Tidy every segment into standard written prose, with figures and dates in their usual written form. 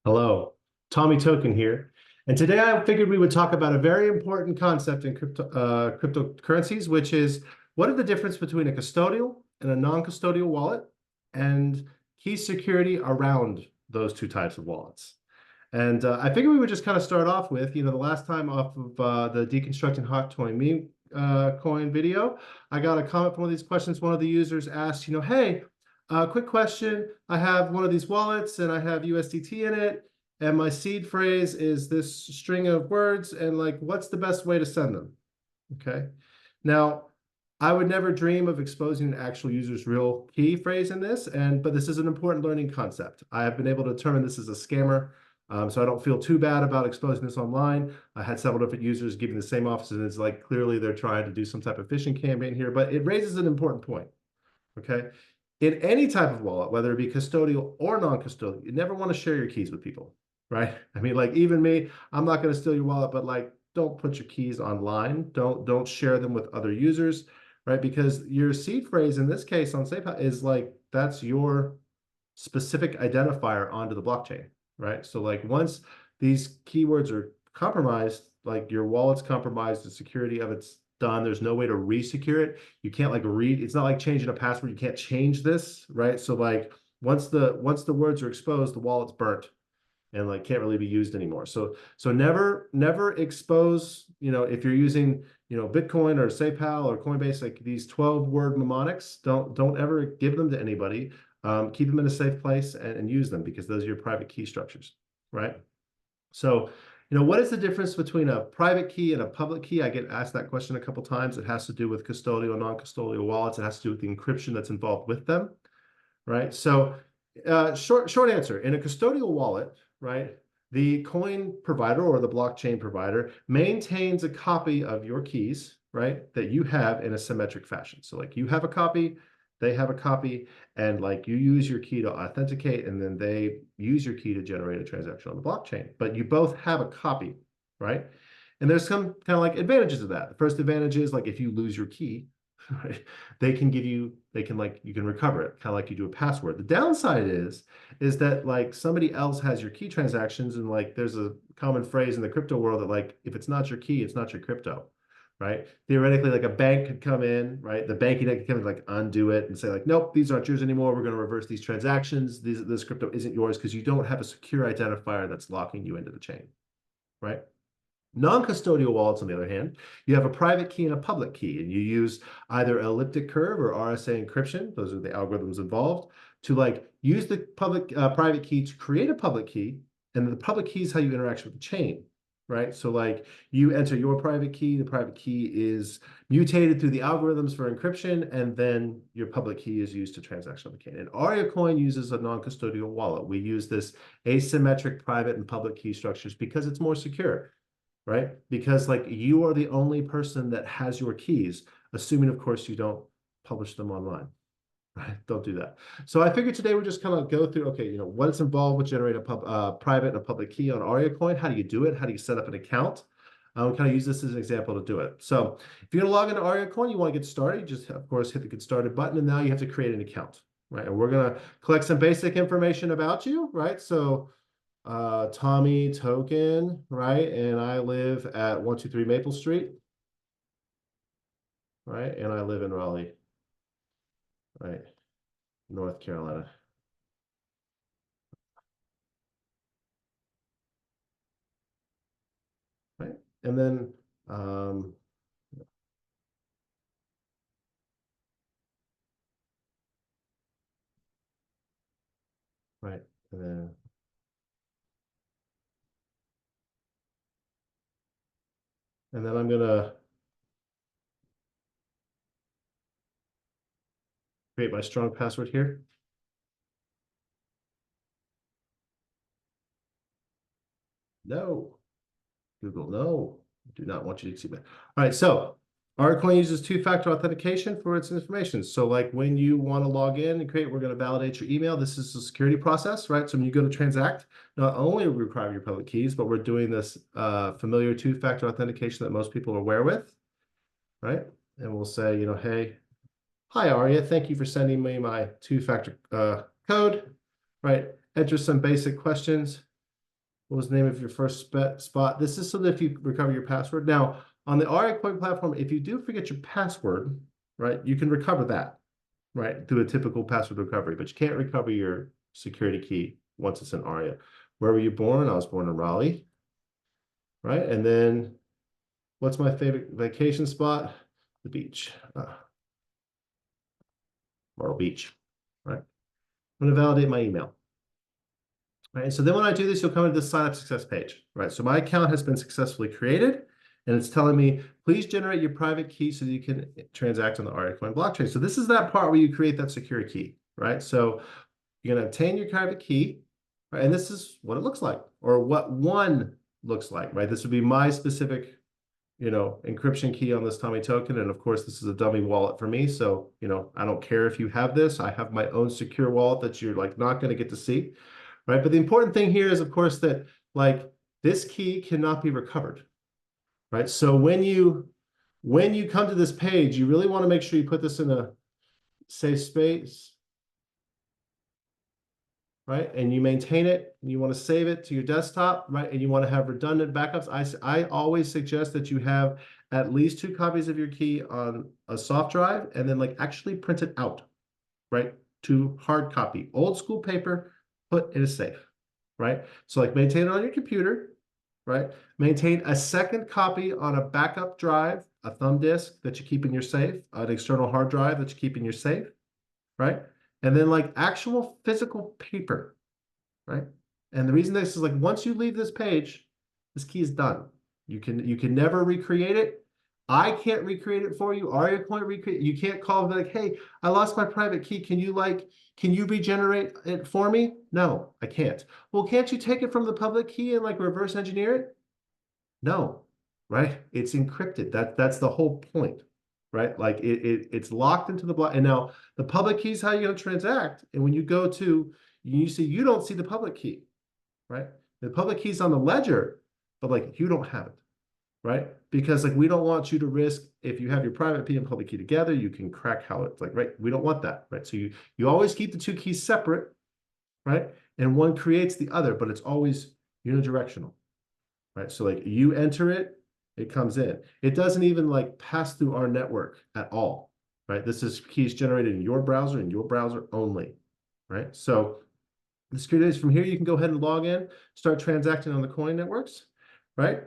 Hello, Tommy Token here. And today I figured we would talk about a very important concept in cryptocurrencies, which is what are the difference between a custodial and a non-custodial wallet and key security around those two types of wallets. And I figured we would just kind of start off with, the last time off of the Deconstructing Hot Toy Meme coin video, I got a comment from one of these questions. One of the users asked, hey, quick question. I have one of these wallets and I have USDT in it. And my seed phrase is this string of words. And like, what's the best way to send them? Okay. Now, I would never dream of exposing an actual user's real key phrase in this. But this is an important learning concept. I have been able to determine this is a scammer. So I don't feel too bad about exposing this online. I had several different users giving the same offers, and it's like clearly they're trying to do some type of phishing campaign here, but it raises an important point. Okay. In any type of wallet, whether it be custodial or non-custodial, you never want to share your keys with people, right? I mean, like even me, I'm not going to steal your wallet, but like don't put your keys online. Don't share them with other users, right? Because your seed phrase in this case on SafePal is like that's your specific identifier onto the blockchain, right? So like once these keywords are compromised, like your wallet's compromised, the security of it's done. There's no way to re-secure it. You can't like read. It's not like changing a password. You can't change this, right? So like once the words are exposed, the wallet's burnt and like can't really be used anymore. So never expose, if you're using, Bitcoin or SafePal or Coinbase, like these 12-word mnemonics, don't ever give them to anybody. Keep them in a safe place and use them because those are your private key structures, right? So, what is the difference between a private key and a public key? I get asked that question a couple times. It has to do with custodial and non-custodial wallets. It has to do with the encryption that's involved with them, right? So, short answer, in a custodial wallet, right, the coin provider or the blockchain provider maintains a copy of your keys, right, that you have in a symmetric fashion. So like you have a copy, they have a copy, and like you use your key to authenticate, and then they use your key to generate a transaction on the blockchain. But you both have a copy, right? And there's some kind of like advantages of that. The first advantage is like if you lose your key, right, they can like you can recover it, kind of like you do a password. The downside is that like somebody else has your key transactions, and like there's a common phrase in the crypto world that like if it's not your key, it's not your crypto. Right? Theoretically, like a bank could come in, right? The banking could come in, like undo it and say, like, nope, these aren't yours anymore. We're going to reverse these transactions. This crypto isn't yours because you don't have a secure identifier that's locking you into the chain, right? Non-custodial wallets, on the other hand, you have a private key and a public key, and you use either elliptic curve or RSA encryption. Those are the algorithms involved to like use the private key to create a public key, and the public key is how you interact with the chain, right? So like you enter your private key, the private key is mutated through the algorithms for encryption, and then your public key is used to transact on the chain. And Aria Coin uses a non-custodial wallet. We use this asymmetric private and public key structures because it's more secure, right? Because like you are the only person that has your keys, assuming of course you don't publish them online, right? Don't do that. So I figured today we're just kind of go through, okay, what's involved with generating a private and a public key on Aria Coin. How do you do it? How do you set up an account? We kind of use this as an example to do it. So if you're gonna log into Aria Coin, you want to get started, you just of course hit the get started button, and now you have to create an account, right? And we're gonna collect some basic information about you, right? So Tommy Token, right? And I live at 123 Maple Street, right? And I live in Raleigh, right? North Carolina. Right? And then, right. And then I'm gonna create my strong password here. No, Google, no, I do not want you to see that. All right, so Arcoin uses two-factor authentication for its information. So like when you want to log in and create, we're going to validate your email. This is a security process, right? So when you go to transact, not only we require your public keys, but we're doing this familiar two-factor authentication that most people are aware with, right? And we'll say, hey, hi, Aria, thank you for sending me my two-factor code, right? Enter some basic questions. What was the name of your first spot? This is so that if you recover your password. Now, on the RA Coin platform, if you do forget your password, right, you can recover that, right, through a typical password recovery, but you can't recover your security key once it's in ARIA. Where were you born? I was born in Raleigh, right? And then what's my favorite vacation spot? The beach, Myrtle Beach, right? I'm going to validate my email. Right, so then when I do this, you'll come to the sign up success page, right? So my account has been successfully created, and it's telling me, please generate your private key so that you can transact on the Coin blockchain. So this is that part where you create that secure key, right? So you're going to obtain your private key, right? And this is what it looks like, or what one looks like, right? This would be my specific, encryption key on this Tommy token. And of course, this is a dummy wallet for me. So, I don't care if you have this. I have my own secure wallet that you're like not going to get to see. Right. But the important thing here is, of course, that like this key cannot be recovered. Right. So when you come to this page, you really want to make sure you put this in a safe space. Right. And you maintain it, and you want to save it to your desktop, right? And you want to have redundant backups. I always suggest that you have at least 2 copies of your key on a soft drive, and then like actually print it out, right? To hard copy, old school paper, put in a safe, right? So like maintain it on your computer, right? Maintain a second copy on a backup drive, a thumb disk that you keep in your safe, an external hard drive that you keep in your safe, right? And then like actual physical paper, right? And the reason this is like once you leave this page, this key is done. You can never recreate it. I can't recreate it for you. Aria can't recreate. You can't call and be like, hey, I lost my private key. Can you regenerate it for me? No, I can't. Well, can't you take it from the public key and like reverse engineer it? No, right? It's encrypted. That's the whole point, right? Like it's locked into the block. And now the public key is how you're going to transact. And when you go to, you see, you don't see the public key, right? The public key is on the ledger, but like you don't have it, right? Because like we don't want you to risk, if you have your private key and public key together, you can crack how it's like, right? We don't want that, right? So you always keep the 2 keys separate, right? And one creates the other, but it's always unidirectional, right? So like you enter it, it comes in. It doesn't even like pass through our network at all, right? This is keys generated in your browser and your browser only, right? So the security is from here, you can go ahead and log in, start transacting on the coin networks, right?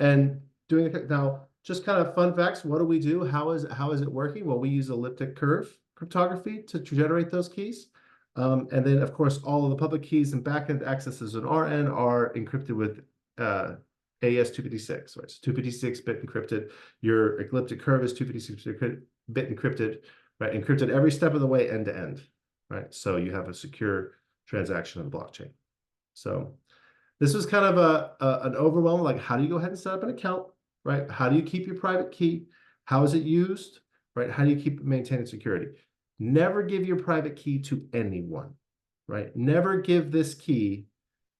And doing it now, just kind of fun facts. What do we do? How is it working? Well, we use elliptic curve cryptography to generate those keys. And then, of course, all of the public keys and backend accesses on our end are encrypted with AES 256, right? So 256-bit encrypted. Your elliptic curve is 256-bit encrypted, right? Encrypted every step of the way, end to end, right? So you have a secure transaction on the blockchain. So this was kind of an overwhelm, like how do you go ahead and set up an account, right? How do you keep your private key? How is it used, right? How do you keep maintaining security? Never give your private key to anyone, right? Never give this key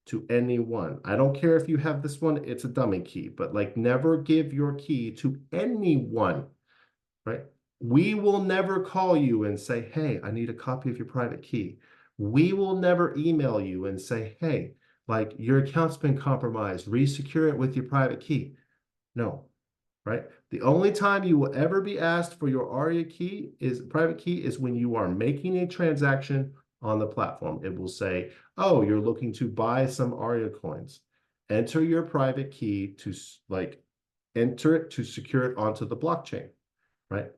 to anyone. I don't care if you have this one, it's a dummy key, but like never give your key to anyone, right? We will never call you and say, hey, I need a copy of your private key. We will never email you and say, hey, like your account's been compromised, resecure it with your private key. No, right? The only time you will ever be asked for your ARIA key private key is when you are making a transaction on the platform. It will say, oh, you're looking to buy some ARIA coins. Enter your private key to like enter it to secure it onto the blockchain, right?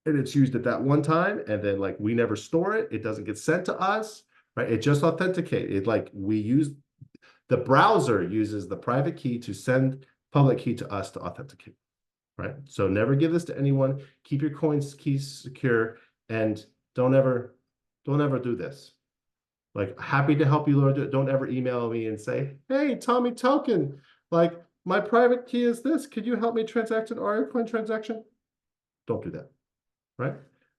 And it's used at that one time, and then like we never store it. It doesn't get sent to us, right? It just authenticates. It like we use the browser uses the private key to send public key to us to authenticate, right? So never give this to anyone. Keep your coins keys secure, and don't ever do this. Like happy to help you learn it. Don't ever email me and say, hey, Tommy Token, like my private key is this. Could you help me transact an ARIA coin transaction? Don't do that, right?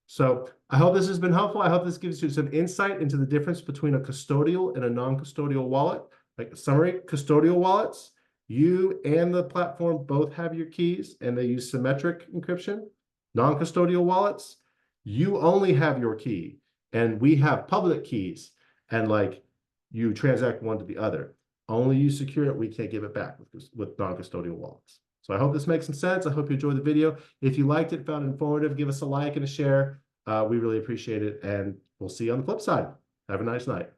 So I hope this has been helpful. I hope this gives you some insight into the difference between a custodial and a non-custodial wallet. Like summary, custodial wallets, you and the platform both have your keys and they use symmetric encryption. Non-custodial wallets, you only have your key and we have public keys and like you transact one to the other. Only you secure it. We can't give it back with non-custodial wallets. So I hope this makes some sense. I hope you enjoyed the video. If you liked it, found it informative, give us a like and a share. We really appreciate it, and we'll see you on the flip side. Have a nice night.